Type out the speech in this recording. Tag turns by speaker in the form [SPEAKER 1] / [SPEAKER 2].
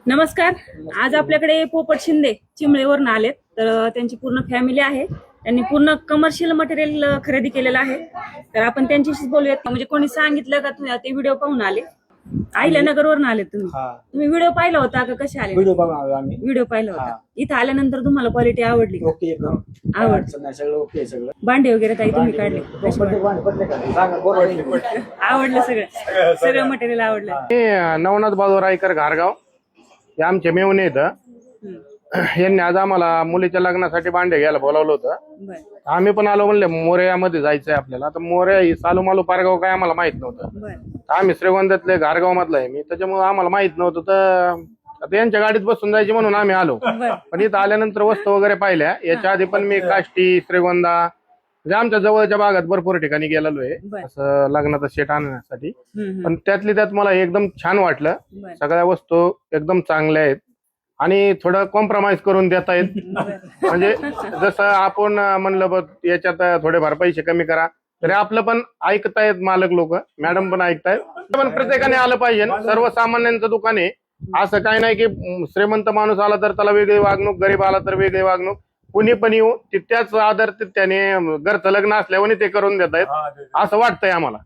[SPEAKER 1] नमस्कार. आज आपल्याकडे पोपट शिंदे चिमळेवरून आलेत. तर त्यांची पूर्ण फॅमिली आहे. त्यांनी पूर्ण कमर्शियल मटेरियल खरेदी केलेलं आहे. तर आपण त्यांच्याशीच बोलूयात. म्हणजे कोणी सांगितलं का तुम्ही ते व्हिडिओ पाहून आले? अहिल्यानगर वरून आले तुम्ही व्हिडिओ पाहिला होता का? कसे आले? व्हिडिओ पाहिला होता. इथं आल्यानंतर तुम्हाला क्वालिटी आवडली?
[SPEAKER 2] ओके एकदम आवडलं सगळं ओके सगळं
[SPEAKER 1] भांडे वगैरे ताई तुम्ही काढले? आवडलं सगळं मटेरियल आवडलं.
[SPEAKER 3] नवनाथ बाजू रायकर घारगाव हे आमचे मेवणे यांनी आज आम्हाला मुलीच्या लग्नासाठी भांडे घ्यायला बोलावलं होतं. आम्ही पण आलो म्हणले मोरयामध्ये जायचंय आपल्याला. आता मोरया ही सालूमालू पारगाव काय आम्हाला माहित नव्हतं. आम्ही श्रीगोंद्यातले घारगाव मधला आहे मी, त्याच्यामुळे आम्हाला माहित नव्हतं. तर आता यांच्या गाडीत बसून जायची म्हणून आम्ही आलो. पण इथं आल्यानंतर वस्तू वगैरे पाहिल्या. याच्या आधी पण मी काष्टी श्रीगोंदा म्हणजे आमच्या जवळच्या भागात भरपूर ठिकाणी गेलेलो आहे असं लग्नाचा सेट आणण्यासाठी. पण त्यातली त्यात मला एकदम छान वाटलं. सगळ्या वस्तू एकदम चांगल्या आहेत आणि थोडं कॉम्प्रोमाइज करून देता येत. म्हणजे जसं आपण म्हणलं बघ याच्यात थोडेफार पैसे कमी करा, तरी आपलं पण ऐकतायत मालक लोक, मॅडम पण ऐकतायत. पण प्रत्येकाने आलं पाहिजे. सर्वसामान्यांचं दुकान आहे. असं काही नाही की श्रीमंत माणूस आला तर त्याला वेगळी वागणूक, गरीब आला तर वेगळी वागणूक. कुणी पण येऊ त्याच आदर त्याने घरचं लग्न असल्यावर ते करून देत आहेत असं वाटतंय आम्हाला.